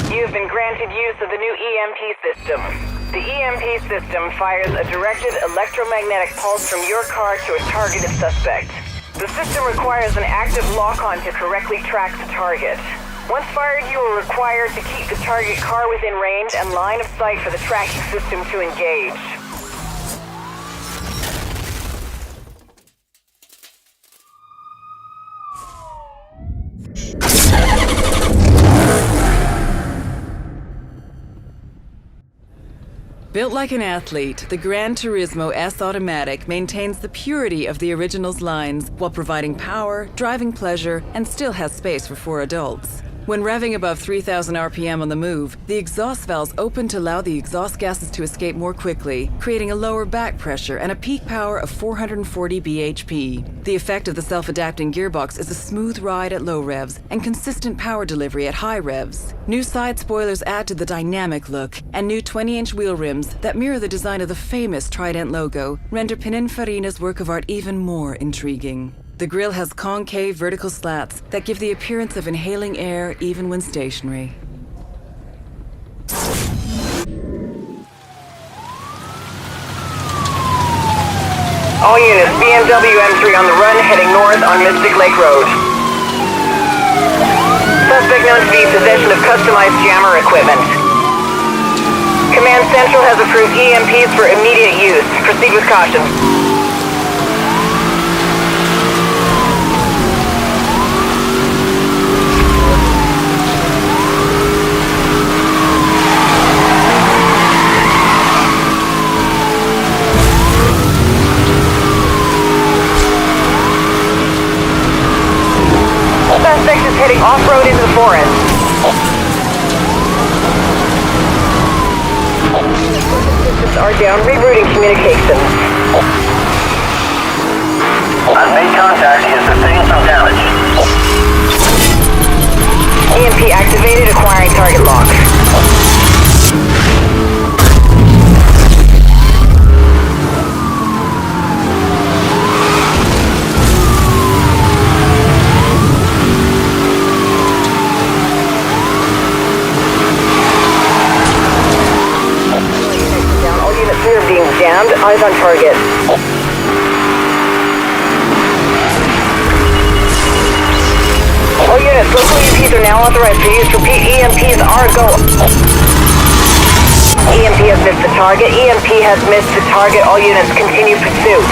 You have been granted use of the new EMP system. The EMP system fires a directed electromagnetic pulse from your car to a targeted suspect. The system requires an active lock-on to correctly track the target. Once fired, you are required to keep the target car within range and line of sight for the tracking system to engage. Built like an athlete, the Gran Turismo S Automatic maintains the purity of the original's lines while providing power, driving pleasure, and still has space for 4 adults. When revving above 3,000 RPM on the move, the exhaust valves open to allow the exhaust gases to escape more quickly, creating a lower back pressure and a peak power of 440 bhp. The effect of the self-adapting gearbox is a smooth ride at low revs and consistent power delivery at high revs. New side spoilers add to the dynamic look, and new 20-inch wheel rims that mirror the design of the famous Trident logo render Pininfarina's work of art even more intriguing. The grille has concave vertical slats that give the appearance of inhaling air even when stationary. All units, BMW M3 on the run, heading north on Mystic Lake Road. Suspect known to be in possession of customized jammer equipment. Command Central has approved EMPs for immediate use. Proceed with caution. Suspect is heading off-road into the forest. Systems are down, rerouting communications. I've made contact. He has sustained some damage. EMP activated, acquiring target lock. Jammed, eyes on target. All units, local EMPs are now authorized for use. Repeat, EMPs are go. EMP has missed the target. EMP has missed the target. All units continue pursuit.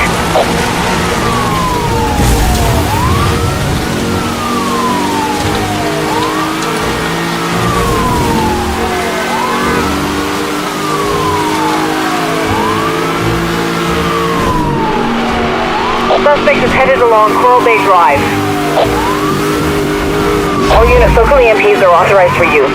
Suspect is headed along Coral Bay Drive. All units, local EMPs are authorized for use.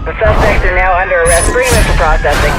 The suspects are now under arrest. Bring them in for processing.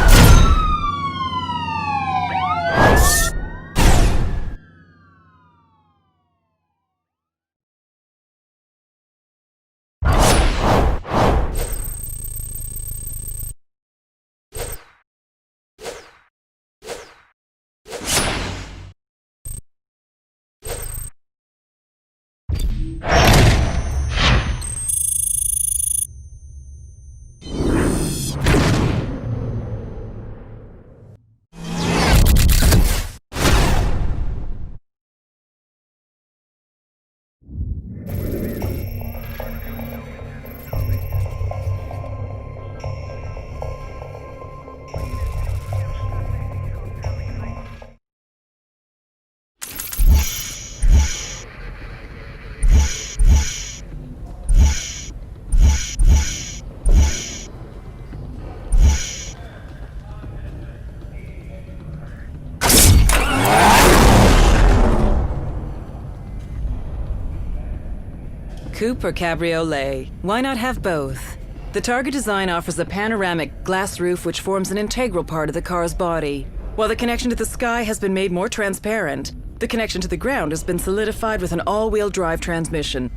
Coupe or cabriolet? Why not have both? The Target design offers a panoramic glass roof which forms an integral part of the car's body. While the connection to the sky has been made more transparent, the connection to the ground has been solidified with an all-wheel drive transmission.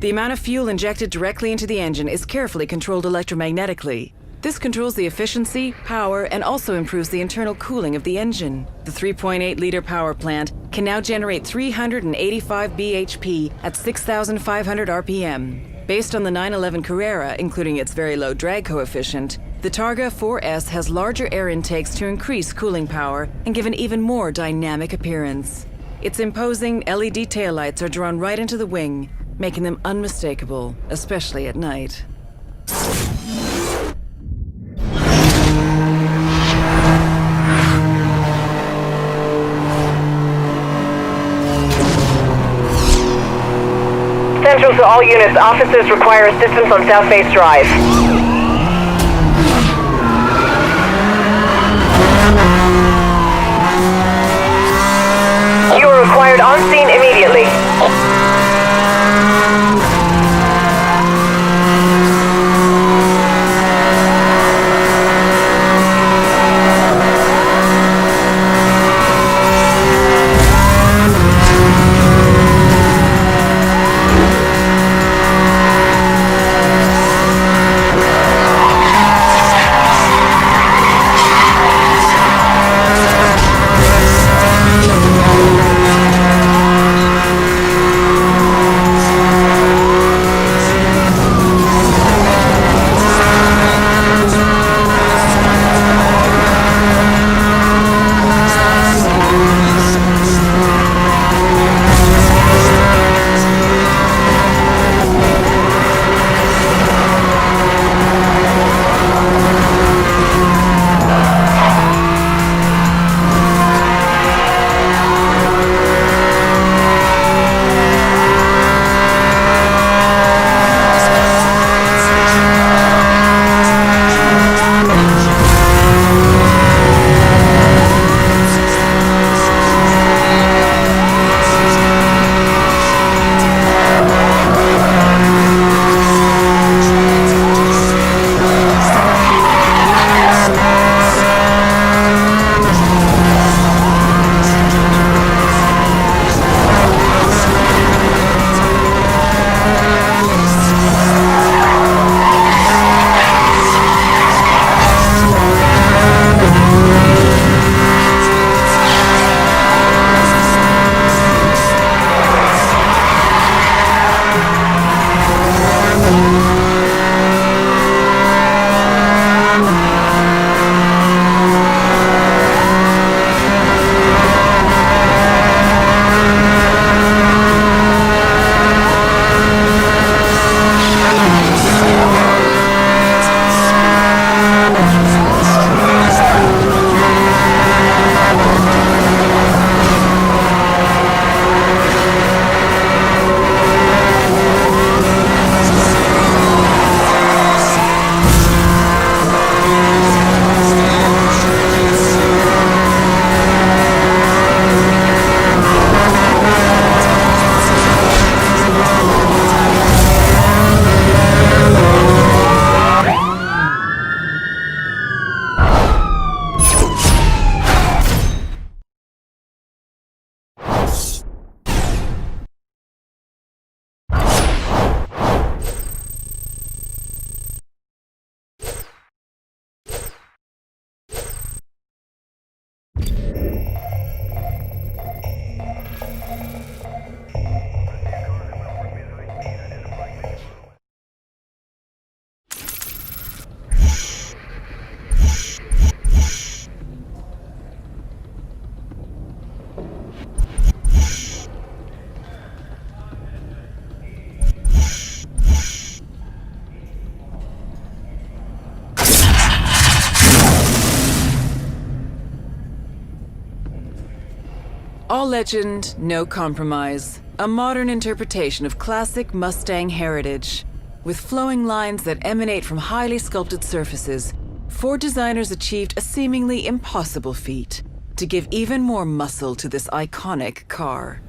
The amount of fuel injected directly into the engine is carefully controlled electromagnetically. This controls the efficiency, power, and also improves the internal cooling of the engine. The 3.8-liter power plant can now generate 385 bhp at 6,500 RPM. Based on the 911 Carrera, including its very low drag coefficient, the Targa 4S has larger air intakes to increase cooling power and give an even more dynamic appearance. Its imposing LED taillights are drawn right into the wing, making them unmistakable, especially at night. Central to all units, officers require assistance on South Base Drive. You are required on scene immediately. All legend, no compromise. A modern interpretation of classic Mustang heritage. With flowing lines that emanate from highly sculpted surfaces, Ford designers achieved a seemingly impossible feat: to give even more muscle to this iconic car.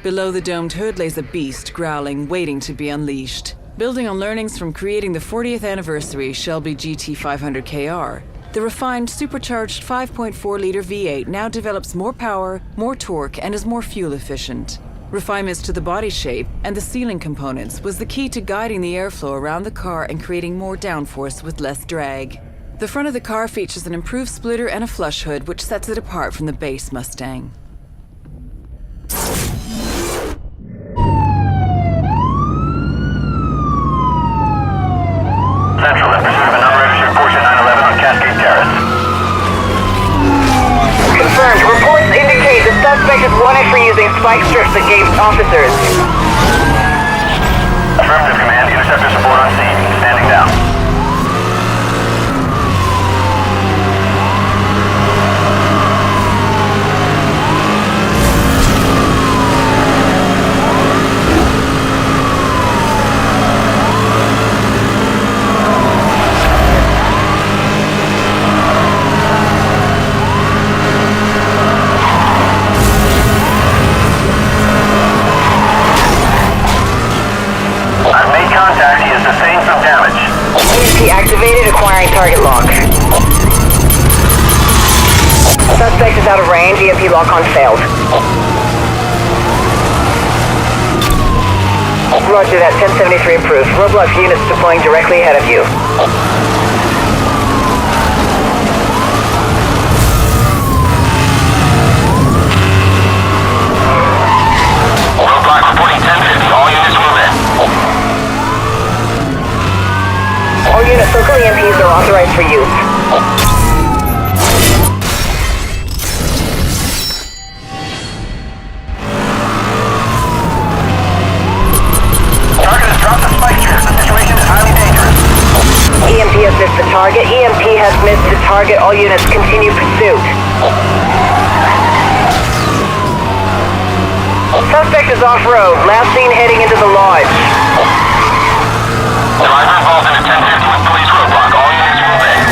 Below the domed hood lays a beast growling, waiting to be unleashed. Building on learnings from creating the 40th anniversary Shelby GT 500 KR, the refined supercharged 5.4-liter V8 now develops more power, more torque, and is more fuel efficient. Refinements to the body shape and the sealing components was the key to guiding the airflow around the car and creating more downforce with less drag. The front of the car features an improved splitter and a flush hood, which sets it apart from the base Mustang. Central, in pursuit of an unregistered Porsche 911 on Cascade Terrace. Confirmed. Reports indicate the suspect is wanted for using spike strips against officers. Affirmative command, interceptor support on scene. Standing down. Activated, acquiring target lock. Suspect is out of range, EMP lock-on failed. Roger that, 1073 approved. Roadblock units deploying directly ahead of you. Roadblock reporting 1050, all units move in. All units, local EMPs are authorized for use. Target has dropped the spike strip. The situation is highly dangerous. EMP has missed the target. EMP has missed the target. All units continue pursuit. Suspect is off-road. Last seen heading into the lodge. Driver involved in a 1050 with police roadblock. All units move in.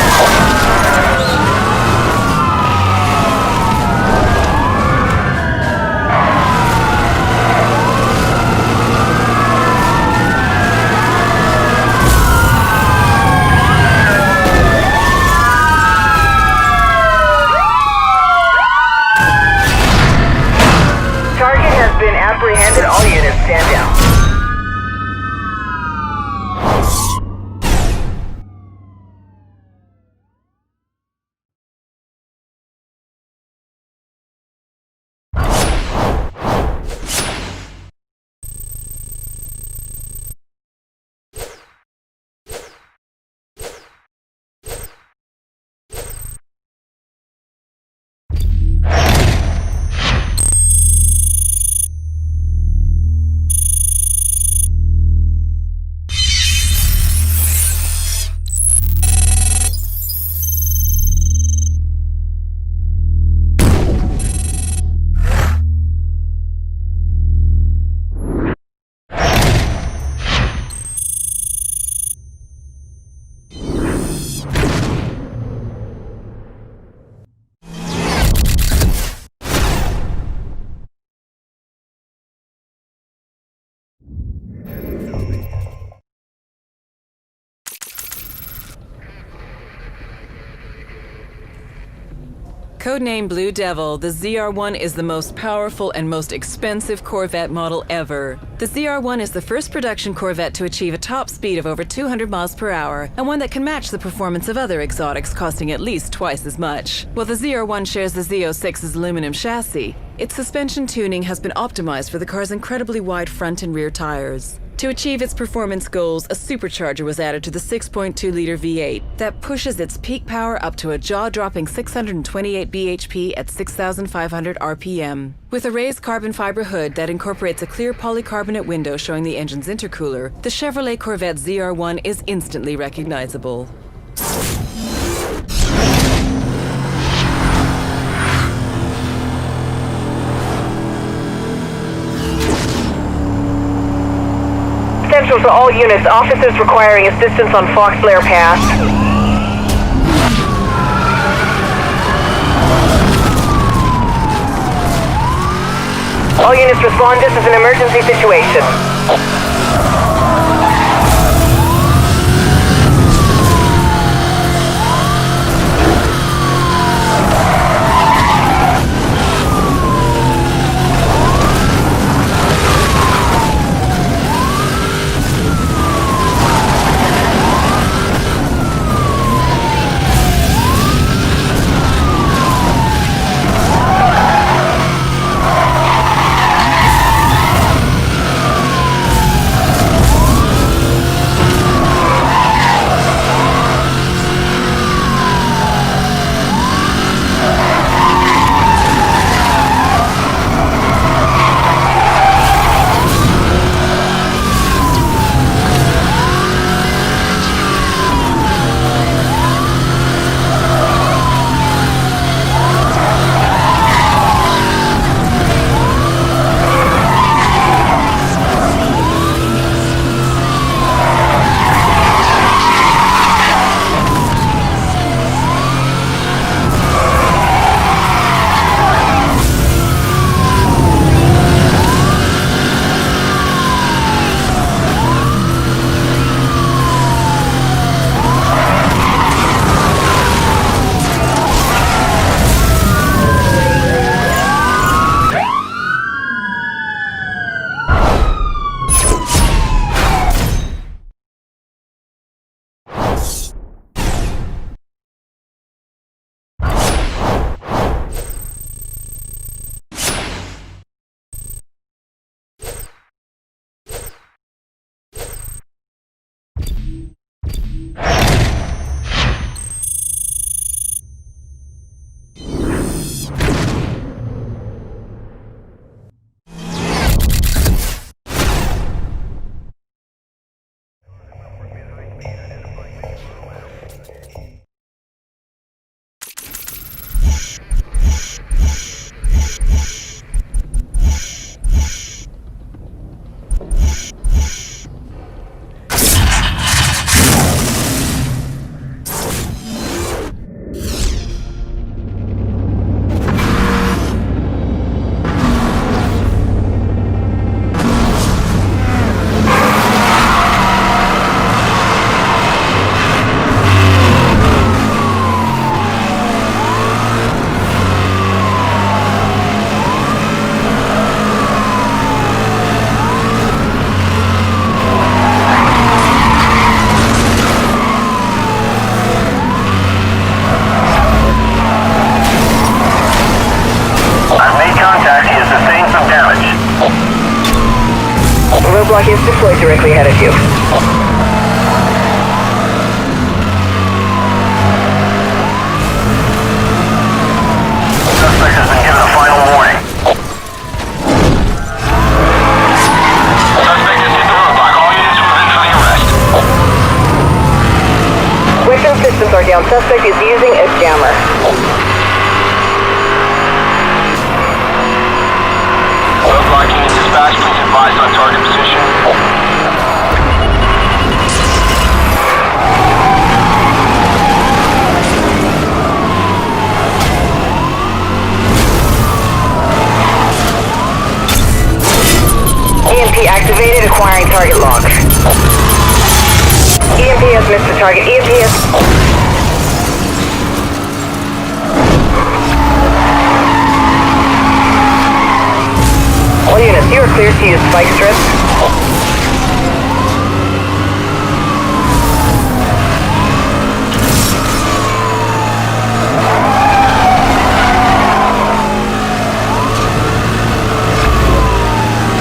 Target has been apprehended. All units stand down. Codename Blue Devil, the ZR-1 is the most powerful and most expensive Corvette model ever. The ZR-1 is the first production Corvette to achieve a top speed of over 200 miles per hour, and one that can match the performance of other exotics costing at least twice as much. While the ZR-1 shares the Z06's aluminum chassis, its suspension tuning has been optimized for the car's incredibly wide front and rear tires. To achieve its performance goals, a supercharger was added to the 6.2-liter V8 that pushes its peak power up to a jaw-dropping 628 bhp at 6,500 RPM. With a raised carbon fiber hood that incorporates a clear polycarbonate window showing the engine's intercooler, the Chevrolet Corvette ZR1 is instantly recognizable. Central to all units, officers requiring assistance on Fox Blair Pass. All units respond, this is an emergency situation. down. Suspect is using a jammer. Roadblock unit dispatch, please advise on target position. EMP activated, acquiring target lock. EMP has missed the target. EMP has... All units, you are clear to use spike strips.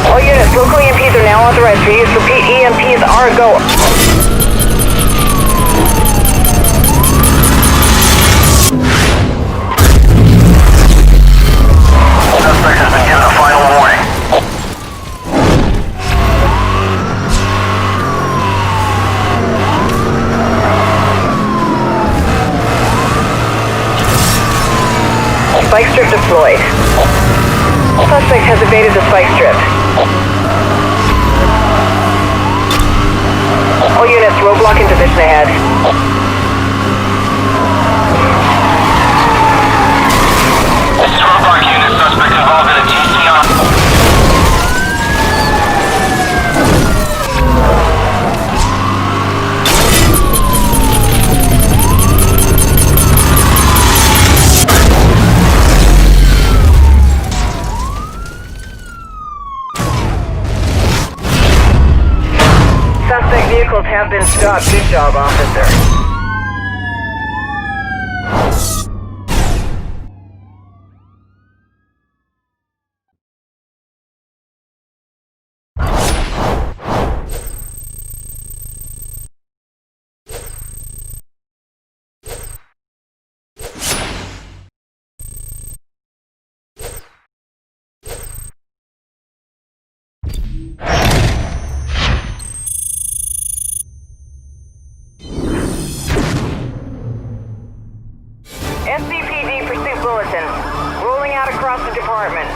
All units, local EMPs are now authorized for use. Repeat, EMPs are go. Suspect has been given a final warning. Spike strip deployed. Suspect has evaded the spike strip. All units, roadblock in position ahead. This is roadblock unit. Suspect involved in a TCR. Suspect vehicles have been stopped. Good job, officer. SCPD pursuit bulletin. Rolling out across the department.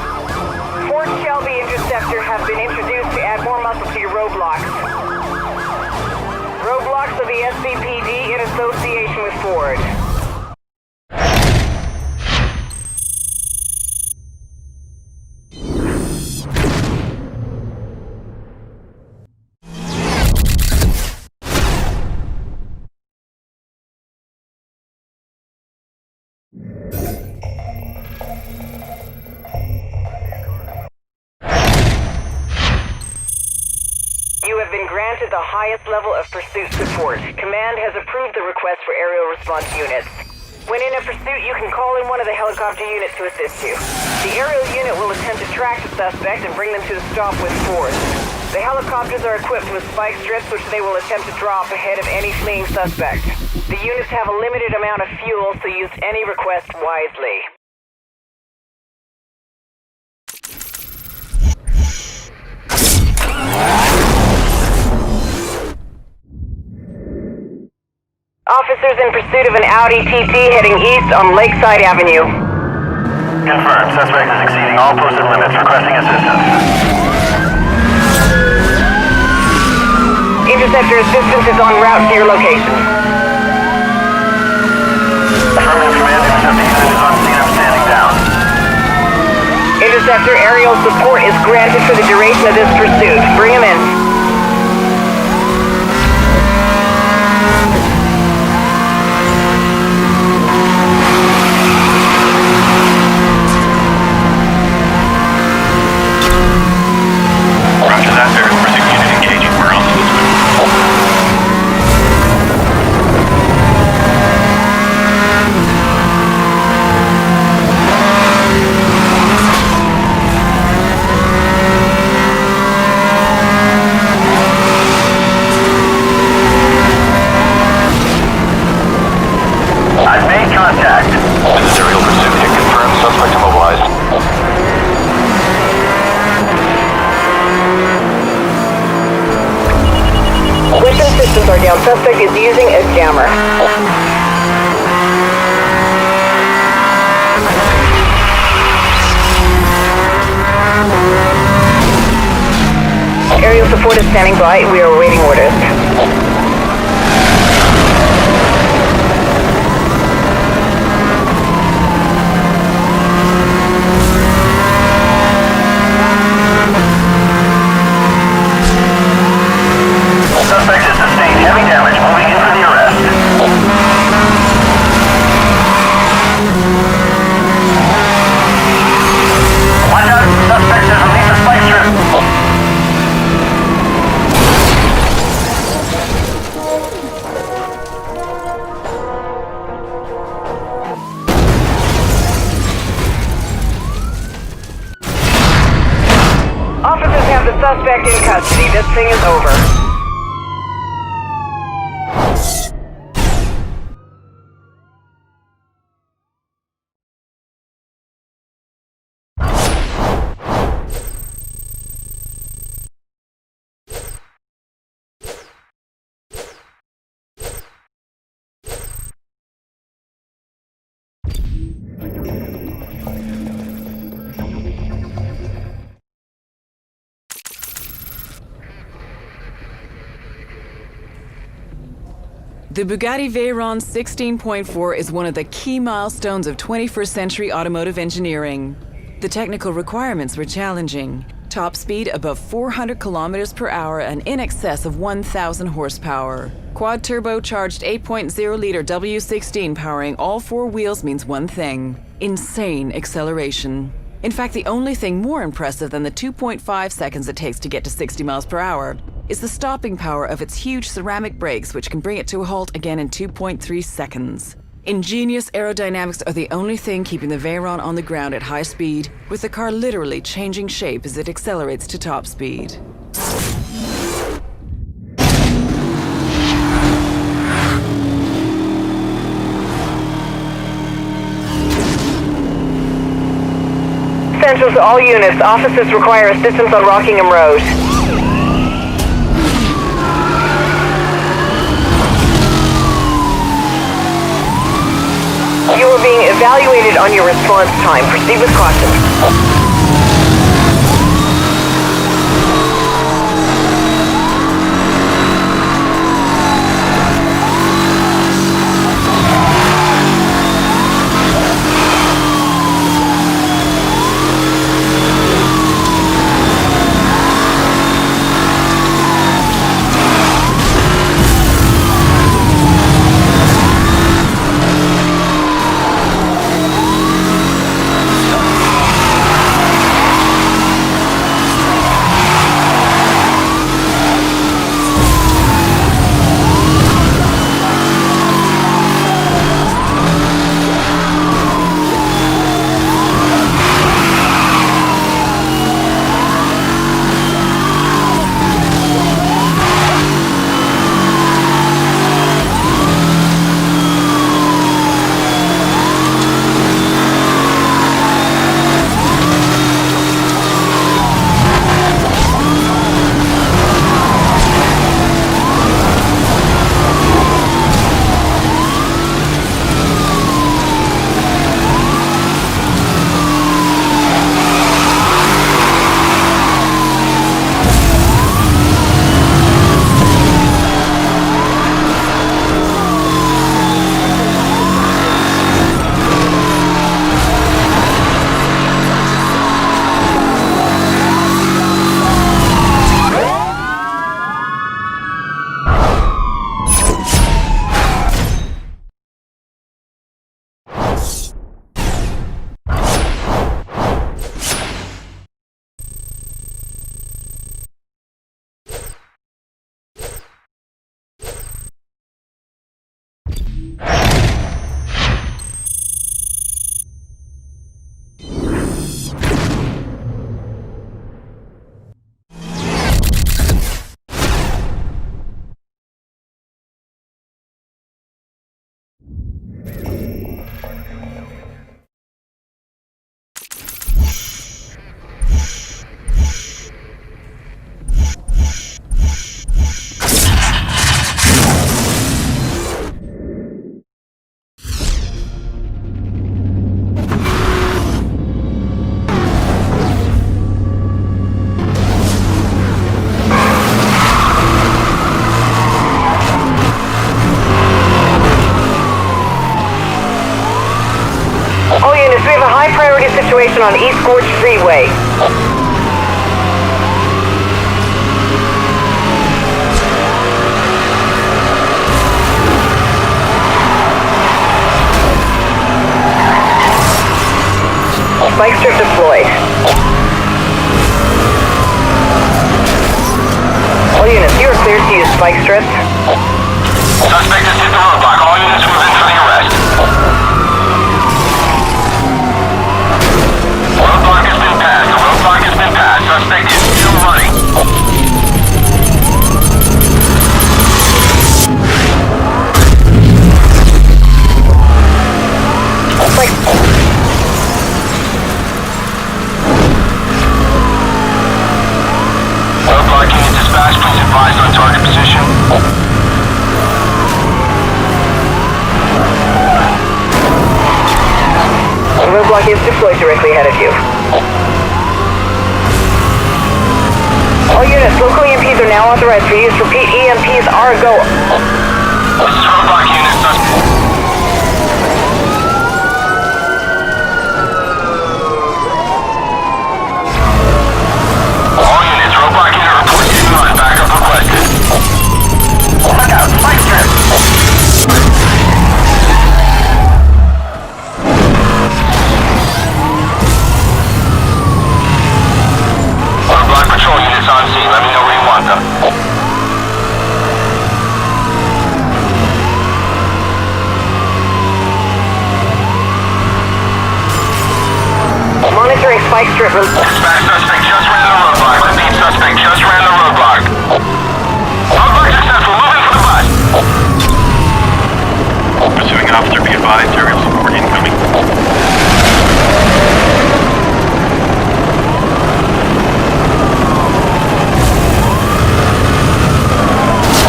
Fort Shelby Interceptor have been introduced to add more muscle to your roadblocks. Roadblocks of the SCPD in association with Ford. You have been granted the highest level of pursuit support. Command has approved the request for aerial response units. When in a pursuit, you can call in one of the helicopter units to assist you. The aerial unit will attempt to track the suspect and bring them to a stop with force. The helicopters are equipped with spike strips, which they will attempt to drop ahead of any fleeing suspect. The units have a limited amount of fuel, so use any request wisely. Officers in pursuit of an Audi TT heading east on Lakeside Avenue. Confirmed. Suspect is exceeding all posted limits. Requesting assistance. Interceptor assistance is en route to your location. Affirmative command. Intercepting unit is on scene. I'm standing down. Interceptor aerial support is granted for the duration of this pursuit. Bring him in. Roger that. Aerial pursuit unit engaging. We're on to this one. I've made contact. This is aerial pursuit. Hit confirmed. Suspect immobilized. Weapon systems are down. Suspect is using a jammer. Aerial support is standing by. We are awaiting orders. Suspect has sustained heavy damage. Moving in for the arrest. Watch out! Suspect has released a spike strip. Officers have the suspect in custody. This thing is over. The Bugatti Veyron 16.4 is one of the key milestones of 21st century automotive engineering. The technical requirements were challenging. Top speed above 400 kilometers per hour and in excess of 1,000 horsepower. Quad turbocharged 8.0-liter W16 powering all four wheels means one thing: insane acceleration. In fact, the only thing more impressive than the 2.5 seconds it takes to get to 60 miles per hour is the stopping power of its huge ceramic brakes, which can bring it to a halt again in 2.3 seconds. Ingenious aerodynamics are the only thing keeping the Veyron on the ground at high speed, with the car literally changing shape as it accelerates to top speed. Central to all units. Officers require assistance on Rockingham Road. You are being evaluated on your response time. Proceed with caution. on East Gorge Freeway. Spike strip deployed. All units, you are cleared to use spike strips. Suspect has hit the roadblock. All units move in for the arrest. Roadblock has been passed. The roadblock has been passed. Suspect is still running. Roadblock unit dispatch, please advise on target position. The roadblock is deployed directly ahead of you. All units, local EMPs are now authorized for use. Repeat, EMPs are go. This is roadblock unit suspect. All units, roadblock unit report in line. Backup requested. Look out, spike strip. Roadblock patrol units on scene. Let me know where you want them. Monitoring spike strip. Dispatch suspect just ran the roadblock. Repeat, suspect just ran the roadblock. Roadblock successful. Moving for the bus. Pursuing an officer, be advised. Aerial support incoming.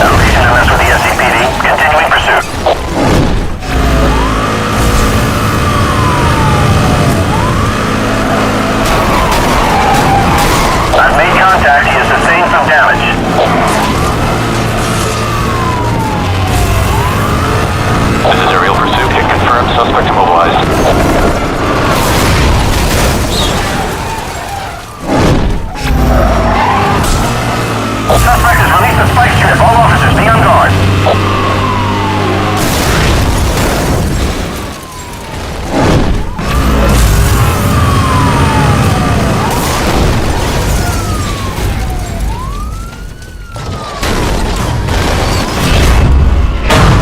Location MS with the SCPD. Continuing pursuit. I've made contact. He has sustained some damage. This is aerial pursuit. Hit confirmed. Suspect immobilized. Suspect has released the spike strip. All officers be on guard.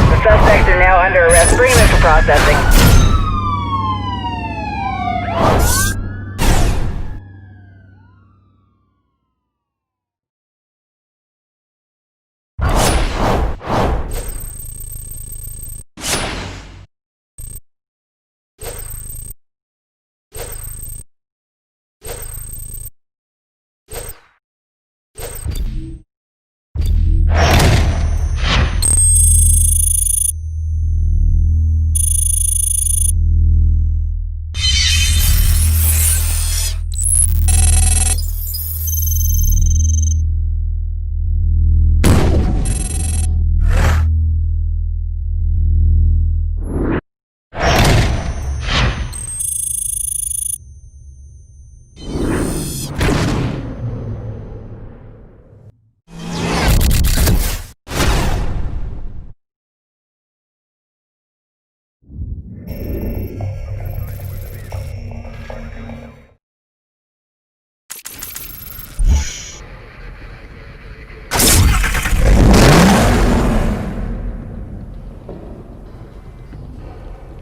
The suspects are now under arrest. Bring them in for processing.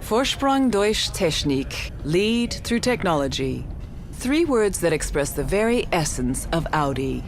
Vorsprung durch Technik, lead through technology. 3 words that express the very essence of Audi.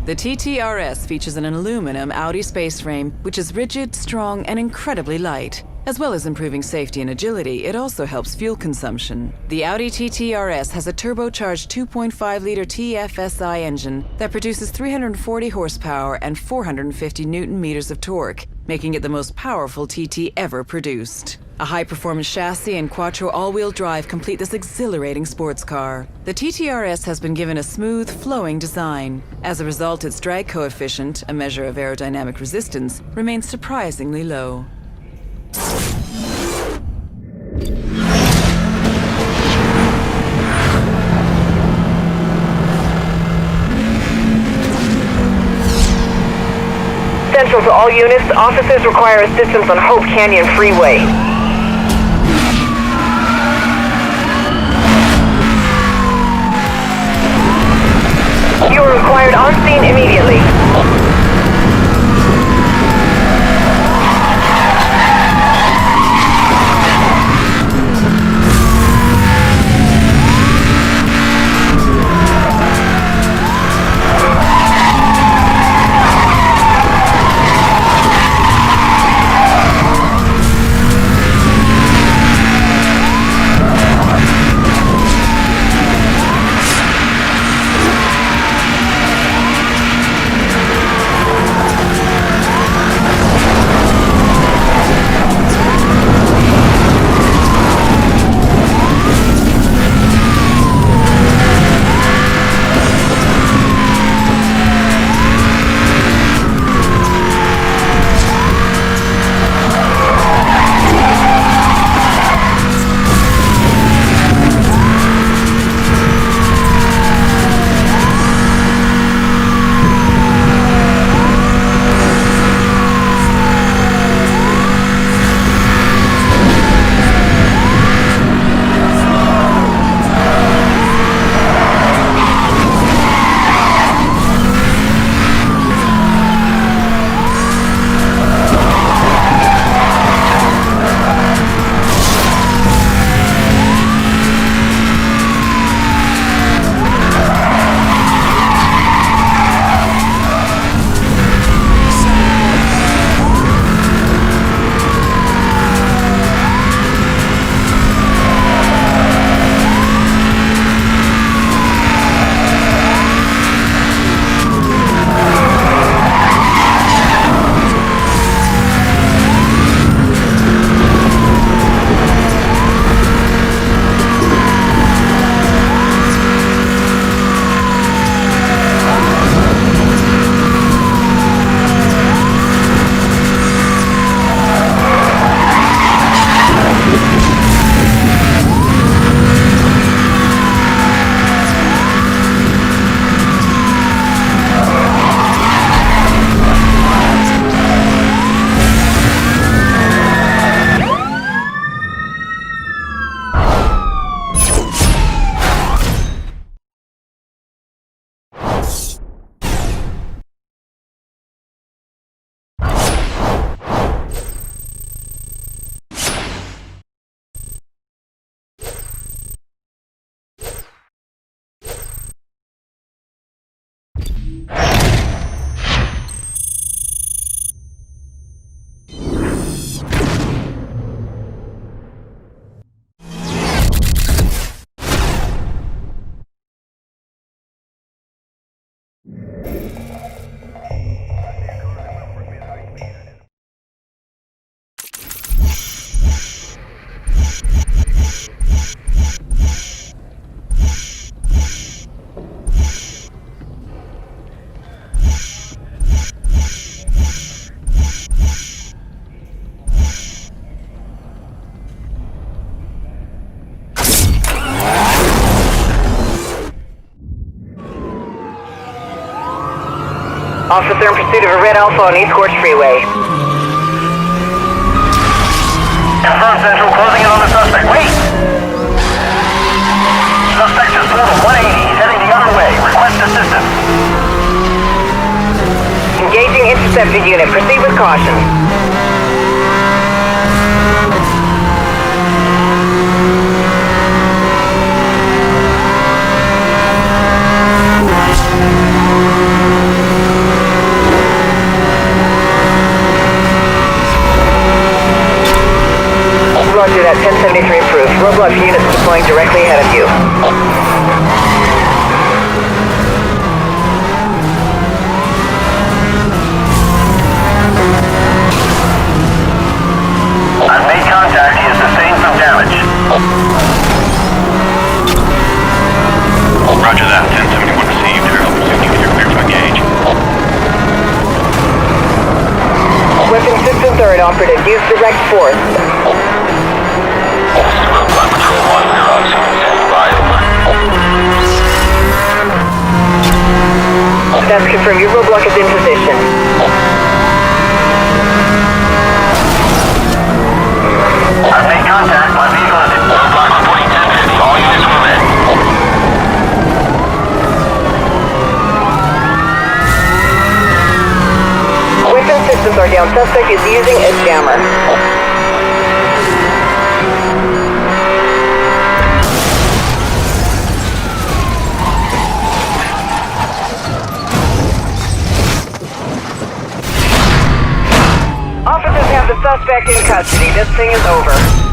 The TTRS features an aluminum Audi space frame, which is rigid, strong, and incredibly light. As well as improving safety and agility, it also helps fuel consumption. The Audi TTRS has a turbocharged 2.5-liter TFSI engine that produces 340 horsepower and 450 newton-meters of torque, making it the most powerful TT ever produced. A high-performance chassis and quattro all-wheel drive complete this exhilarating sports car. The TTRS has been given a smooth, flowing design. As a result, its drag coefficient, a measure of aerodynamic resistance, remains surprisingly low. Central to all units, officers require assistance on Hope Canyon Freeway. You are required on scene immediately. Officer in pursuit of a red Alpha on East Gorge Freeway. Confirm Central, closing in on the suspect. Wait! Suspect just pulled a 180. He's heading the other way. Request assistance. Engaging intercepted unit. Proceed with caution. Roger that, 1073 approved. Roadblock units deploying directly ahead of you. I've made contact. He has sustained some damage. Roger that, 1071 received. Aerial pursuit unit, you're clear to engage. Weapon systems are inoperative. Use direct force. That's confirmed. Your roadblock is in position. like he's using a jammer. Officers have the suspect in custody. This thing is over.